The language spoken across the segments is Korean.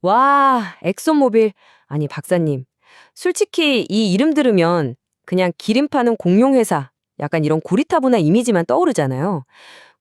와, 엑소모빌. 아니, 박사님. 솔직히 이 이름 들으면 그냥 기름 파는 공룡회사, 약간 이런 고리타분한 이미지만 떠오르잖아요.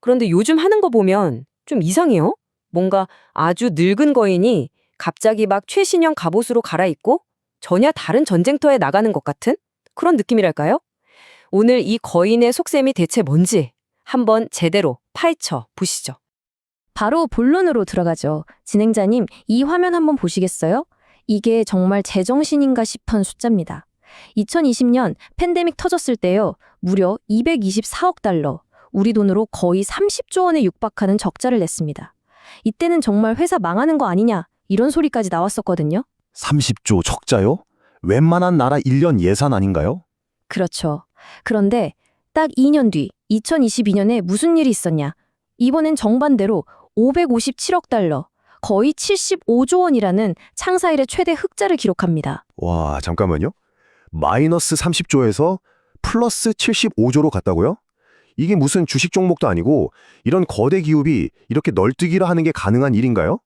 그런데 요즘 하는 거 보면 좀 이상해요? 뭔가 아주 늙은 거인이 갑자기 막 최신형 갑옷으로 갈아입고 전혀 다른 전쟁터에 나가는 것 같은 그런 느낌이랄까요? 오늘 이 거인의 속셈이 대체 뭔지 한번 제대로 파헤쳐 보시죠. 바로 본론으로 들어가죠. 진행자님, 이 화면 한번 보시겠어요? 이게 정말 제정신인가 싶은 숫자입니다. 2020년 팬데믹 터졌을 때요. 무려 224억 달러, 우리 돈으로 거의 30조 원에 육박하는 적자를 냈습니다. 이때는 정말 회사 망하는 거 아니냐, 이런 소리까지 나왔었거든요. 30조 적자요? 웬만한 나라 1년 예산 아닌가요? 그렇죠. 그런데 딱 2년 뒤, 2022년에 무슨 일이 있었냐? 이번엔 정반대로 557억 달러, 거의 75조 원이라는 창사 이래 최대 흑자를 기록합니다. 와, 잠깐만요. 마이너스 30조에서 플러스 75조로 갔다고요? 이게 무슨 주식 종목도 아니고 이런 거대 기업이 이렇게 널뛰기를 하는 게 가능한 일인가요?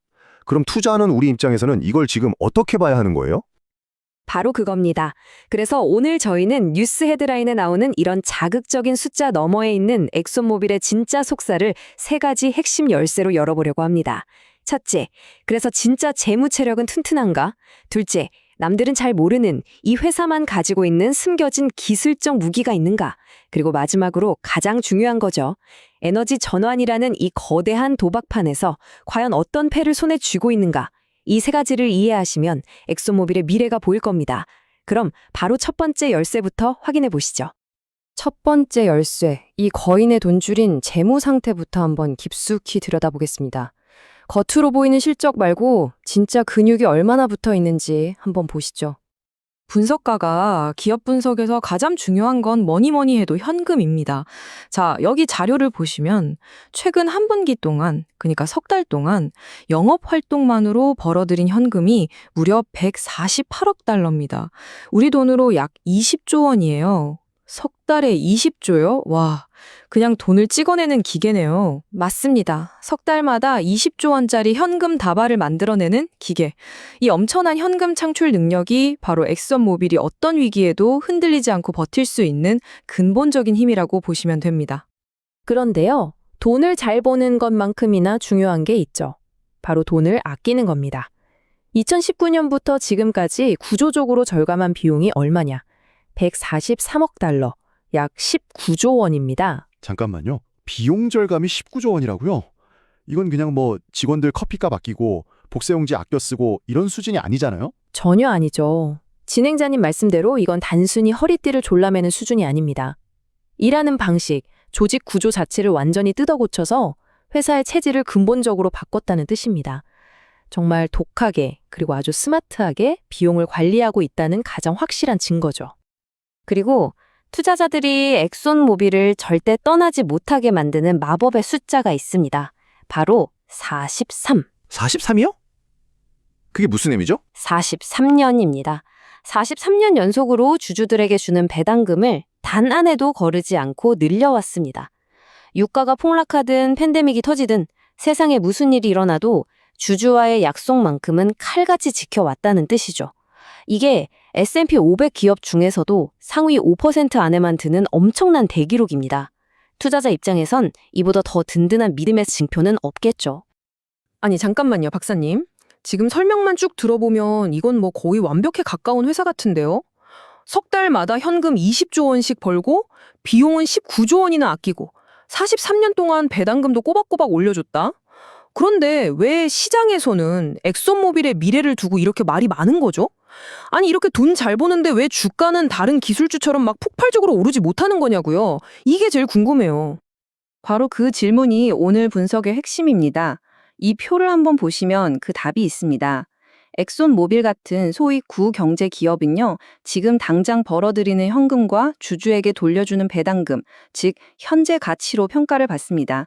그럼 투자하는 우리 입장에서는 이걸 지금 어떻게 봐야 하는 거예요? 바로 그겁니다. 그래서 오늘 저희는 뉴스 헤드라인에 나오는 이런 자극적인 숫자 너머에 있는 엑소모빌의 진짜 속사를 세 가지 핵심 열쇠로 열어보려고 합니다. 첫째, 그래서 진짜 재무 체력은 튼튼한가? 둘째, 남들은 잘 모르는 이 회사만 가지고 있는 숨겨진 기술적 무기가 있는가? 그리고 마지막으로 가장 중요한 거죠. 에너지 전환이라는 이 거대한 도박판에서 과연 어떤 패를 손에 쥐고 있는가? 이 세 가지를 이해하시면 엑소모빌의 미래가 보일 겁니다. 그럼 바로 첫 번째 열쇠부터 확인해 보시죠. 첫 번째 열쇠, 이 거인의 돈줄인 재무 상태부터 한번 깊숙이 들여다보겠습니다. 겉으로 보이는 실적 말고 진짜 근육이 얼마나 붙어 있는지 한번 보시죠. 분석가가 기업 분석에서 가장 중요한 건 뭐니 해도 현금입니다. 자, 여기 자료를 보시면 최근 한 분기 동안, 그러니까 석 달 동안 영업 활동만으로 벌어들인 현금이 무려 148억 달러입니다. 우리 돈으로 약 20조 원이에요. 석 달에 20조요? 와, 그냥 돈을 찍어내는 기계네요. 맞습니다. 석 달마다 20조 원짜리 현금 다발을 만들어내는 기계. 이 엄청난 현금 창출 능력이 바로 엑선모빌이 어떤 위기에도 흔들리지 않고 버틸 수 있는 근본적인 힘이라고 보시면 됩니다. 그런데요, 돈을 잘 버는 것만큼이나 중요한 게 있죠. 바로 돈을 아끼는 겁니다. 2019년부터 지금까지 구조적으로 절감한 비용이 얼마냐? 143억 달러, 약 19조 원입니다. 잠깐만요. 비용 절감이 19조 원이라고요? 이건 그냥 뭐 직원들 커피값 아끼고 복사용지 아껴 쓰고 이런 수준이 아니잖아요? 전혀 아니죠. 진행자님 말씀대로 이건 단순히 허리띠를 졸라매는 수준이 아닙니다. 일하는 방식, 조직 구조 자체를 완전히 뜯어고쳐서 회사의 체질을 근본적으로 바꿨다는 뜻입니다. 정말 독하게 그리고 아주 스마트하게 비용을 관리하고 있다는 가장 확실한 증거죠. 그리고 투자자들이 엑손모빌을 절대 떠나지 못하게 만드는 마법의 숫자가 있습니다. 바로 43. 43이요? 그게 무슨 의미죠? 43년입니다. 43년 연속으로 주주들에게 주는 배당금을 단 한 해도 거르지 않고 늘려왔습니다. 유가가 폭락하든 팬데믹이 터지든 세상에 무슨 일이 일어나도 주주와의 약속만큼은 칼같이 지켜왔다는 뜻이죠. 이게 S&P 500 기업 중에서도 상위 5% 안에만 드는 엄청난 대기록입니다. 투자자 입장에선 이보다 더 든든한 믿음의 증표는 없겠죠. 아니, 잠깐만요, 박사님. 지금 설명만 쭉 들어보면 이건 뭐 거의 완벽에 가까운 회사 같은데요? 석 달마다 현금 20조 원씩 벌고 비용은 19조 원이나 아끼고 43년 동안 배당금도 꼬박꼬박 올려줬다? 그런데 왜 시장에서는 엑소모빌의 미래를 두고 이렇게 말이 많은 거죠? 아니, 이렇게 돈 잘 버는데 왜 주가는 다른 기술주처럼 막 폭발적으로 오르지 못하는 거냐고요? 이게 제일 궁금해요. 바로 그 질문이 오늘 분석의 핵심입니다. 이 표를 한번 보시면 그 답이 있습니다. 엑손모빌 같은 소위 구경제 기업은요, 지금 당장 벌어들이는 현금과 주주에게 돌려주는 배당금, 즉 현재 가치로 평가를 받습니다.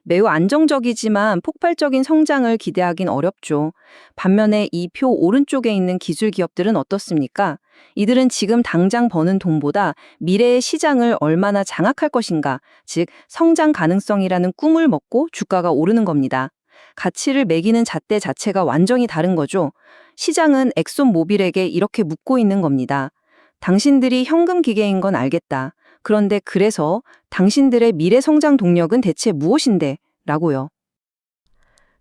매우 안정적이지만 폭발적인 성장을 기대하긴 어렵죠. 반면에 이 표 오른쪽에 있는 기술 기업들은 어떻습니까? 이들은 지금 당장 버는 돈보다 미래의 시장을 얼마나 장악할 것인가, 즉 성장 가능성이라는 꿈을 먹고 주가가 오르는 겁니다. 가치를 매기는 잣대 자체가 완전히 다른 거죠. 시장은 엑손모빌에게 이렇게 묻고 있는 겁니다. 당신들이 현금 기계인 건 알겠다. 그런데 그래서 당신들의 미래 성장 동력은 대체 무엇인데? 라고요.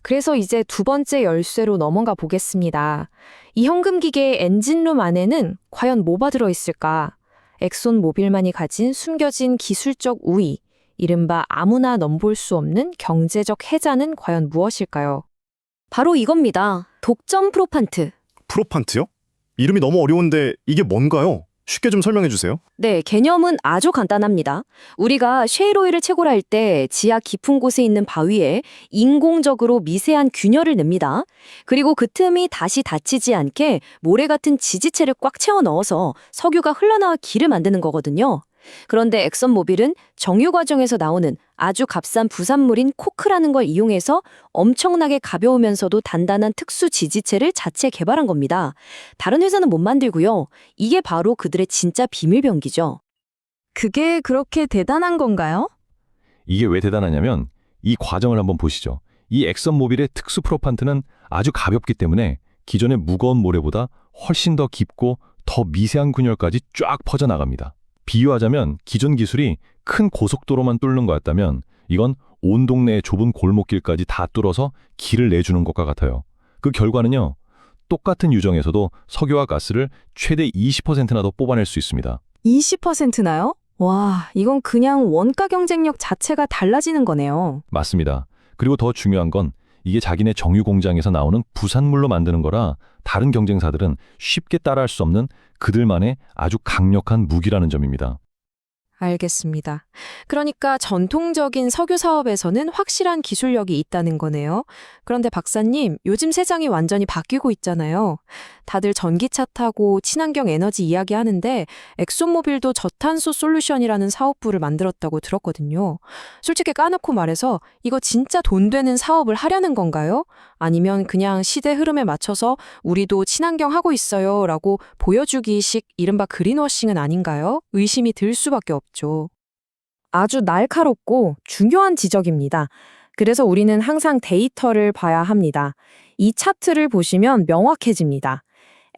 그래서 이제 두 번째 열쇠로 넘어가 보겠습니다. 이 현금 기계의 엔진룸 안에는 과연 뭐가 들어있을까? 엑손모빌만이 가진 숨겨진 기술적 우위, 이른바 아무나 넘볼 수 없는 경제적 해자는 과연 무엇일까요? 바로 이겁니다. 독점 프로판트. 프로판트요? 이름이 너무 어려운데 이게 뭔가요? 쉽게 좀 설명해 주세요. 네, 개념은 아주 간단합니다. 우리가 셰일오일을 채굴할 때 지하 깊은 곳에 있는 바위에 인공적으로 미세한 균열을 냅니다. 그리고 그 틈이 다시 닫히지 않게 모래 같은 지지체를 꽉 채워 넣어서 석유가 흘러나와 길을 만드는 거거든요. 그런데 엑선모빌은 정유 과정에서 나오는 아주 값싼 부산물인 코크라는 걸 이용해서 엄청나게 가벼우면서도 단단한 특수 지지체를 자체 개발한 겁니다. 다른 회사는 못 만들고요. 이게 바로 그들의 진짜 비밀병기죠. 그게 그렇게 대단한 건가요? 이게 왜 대단하냐면 이 과정을 한번 보시죠. 이 엑선모빌의 특수 프로판트는 아주 가볍기 때문에 기존의 무거운 모래보다 훨씬 더 깊고 더 미세한 균열까지 쫙 퍼져나갑니다. 비유하자면 기존 기술이 큰 고속도로만 뚫는 거였다면 이건 온 동네의 좁은 골목길까지 다 뚫어서 길을 내주는 것과 같아요. 그 결과는요. 똑같은 유정에서도 석유와 가스를 최대 20%나 더 뽑아낼 수 있습니다. 20%나요? 와, 이건 그냥 원가 경쟁력 자체가 달라지는 거네요. 맞습니다. 그리고 더 중요한 건 이게 자기네 정유 공장에서 나오는 부산물로 만드는 거라 다른 경쟁사들은 쉽게 따라할 수 없는 그들만의 아주 강력한 무기라는 점입니다. 알겠습니다. 그러니까 전통적인 석유 사업에서는 확실한 기술력이 있다는 거네요. 그런데 박사님, 요즘 세상이 완전히 바뀌고 있잖아요. 다들 전기차 타고 친환경 에너지 이야기하는데 엑손모빌도 저탄소 솔루션이라는 사업부를 만들었다고 들었거든요. 솔직히 까놓고 말해서 이거 진짜 돈 되는 사업을 하려는 건가요? 아니면 그냥 시대 흐름에 맞춰서 우리도 친환경 하고 있어요 라고 보여주기식 이른바 그린워싱은 아닌가요? 의심이 들 수밖에 없죠. 아주 날카롭고 중요한 지적입니다. 그래서 우리는 항상 데이터를 봐야 합니다. 이 차트를 보시면 명확해집니다.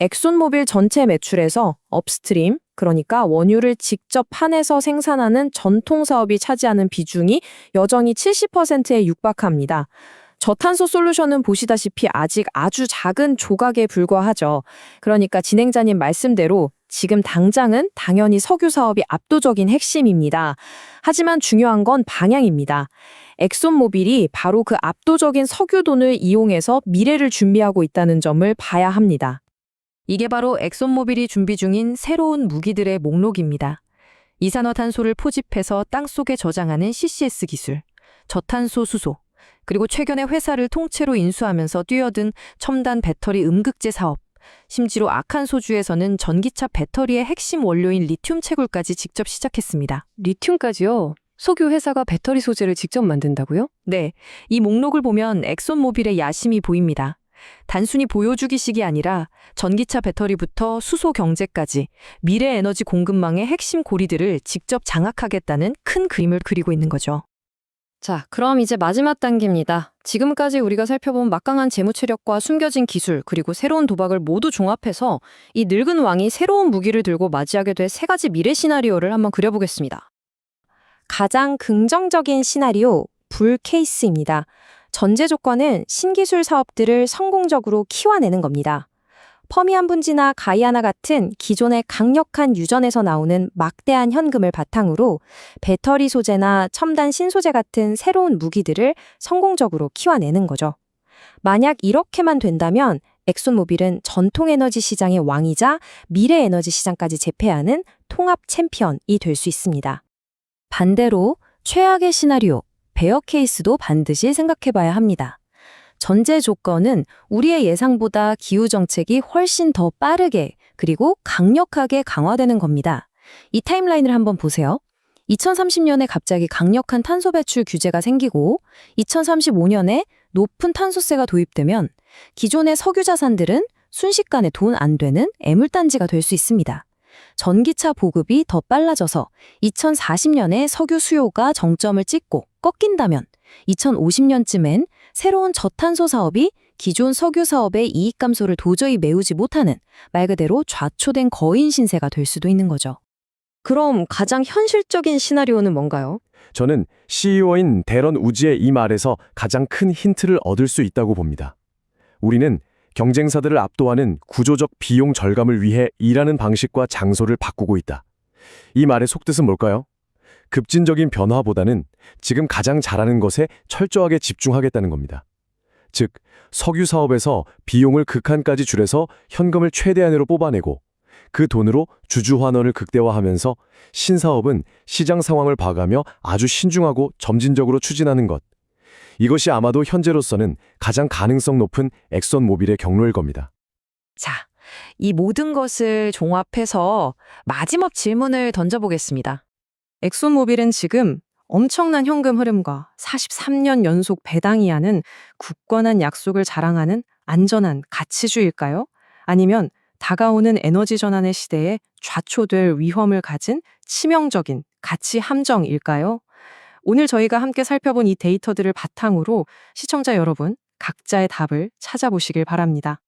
엑손모빌 전체 매출에서 업스트림, 그러니까 원유를 직접 판에서 생산하는 전통 사업이 차지하는 비중이 여전히 70%에 육박합니다. 저탄소 솔루션은 보시다시피 아직 아주 작은 조각에 불과하죠. 그러니까 진행자님 말씀대로 지금 당장은 당연히 석유 사업이 압도적인 핵심입니다. 하지만 중요한 건 방향입니다. 엑손모빌이 바로 그 압도적인 석유돈을 이용해서 미래를 준비하고 있다는 점을 봐야 합니다. 이게 바로 엑손모빌이 준비 중인 새로운 무기들의 목록입니다. 이산화탄소를 포집해서 땅속에 저장하는 CCS 기술, 저탄소 수소, 그리고 최근에 회사를 통째로 인수하면서 뛰어든 첨단 배터리 음극재 사업, 심지어 악한 소주에서는 전기차 배터리의 핵심 원료인 리튬 채굴까지 직접 시작했습니다. 리튬까지요? 석유 회사가 배터리 소재를 직접 만든다고요? 네, 이 목록을 보면 엑손모빌의 야심이 보입니다. 단순히 보여주기식이 아니라 전기차 배터리부터 수소 경제까지 미래 에너지 공급망의 핵심 고리들을 직접 장악하겠다는 큰 그림을 그리고 있는 거죠. 자, 그럼 이제 마지막 단계입니다. 지금까지 우리가 살펴본 막강한 재무체력과 숨겨진 기술, 그리고 새로운 도박을 모두 종합해서 이 늙은 왕이 새로운 무기를 들고 맞이하게 될 세 가지 미래 시나리오를 한번 그려보겠습니다. 가장 긍정적인 시나리오, 불 케이스입니다. 전제 조건은 신기술 사업들을 성공적으로 키워내는 겁니다. 퍼미안 분지나 가이아나 같은 기존의 강력한 유전에서 나오는 막대한 현금을 바탕으로 배터리 소재나 첨단 신소재 같은 새로운 무기들을 성공적으로 키워내는 거죠. 만약 이렇게만 된다면 엑손모빌은 전통 에너지 시장의 왕이자 미래 에너지 시장까지 제패하는 통합 챔피언이 될 수 있습니다. 반대로 최악의 시나리오, 베어 케이스도 반드시 생각해봐야 합니다. 전제 조건은 우리의 예상보다 기후 정책이 훨씬 더 빠르게 그리고 강력하게 강화되는 겁니다. 이 타임라인을 한번 보세요. 2030년에 갑자기 강력한 탄소 배출 규제가 생기고 2035년에 높은 탄소세가 도입되면 기존의 석유 자산들은 순식간에 돈 안 되는 애물단지가 될 수 있습니다. 전기차 보급이 더 빨라져서 2040년에 석유 수요가 정점을 찍고 꺾인다면 2050년쯤엔 새로운 저탄소 사업이 기존 석유 사업의 이익 감소를 도저히 메우지 못하는 말 그대로 좌초된 거인 신세가 될 수도 있는 거죠. 그럼 가장 현실적인 시나리오는 뭔가요? 저는 CEO인 데런 우즈의 이 말에서 가장 큰 힌트를 얻을 수 있다고 봅니다. 우리는 경쟁사들을 압도하는 구조적 비용 절감을 위해 일하는 방식과 장소를 바꾸고 있다. 이 말의 속뜻은 뭘까요? 급진적인 변화보다는 지금 가장 잘하는 것에 철저하게 집중하겠다는 겁니다. 즉, 석유 사업에서 비용을 극한까지 줄여서 현금을 최대한으로 뽑아내고 그 돈으로 주주 환원을 극대화하면서 신사업은 시장 상황을 봐가며 아주 신중하고 점진적으로 추진하는 것. 이것이 아마도 현재로서는 가장 가능성 높은 엑선모빌의 경로일 겁니다. 자, 이 모든 것을 종합해서 마지막 질문을 던져보겠습니다. 엑소모빌은 지금 엄청난 현금 흐름과 43년 연속 배당이하는 굳건한 약속을 자랑하는 안전한 가치주일까요? 아니면 다가오는 에너지 전환의 시대에 좌초될 위험을 가진 치명적인 가치 함정일까요? 오늘 저희가 함께 살펴본 이 데이터들을 바탕으로 시청자 여러분, 각자의 답을 찾아보시길 바랍니다.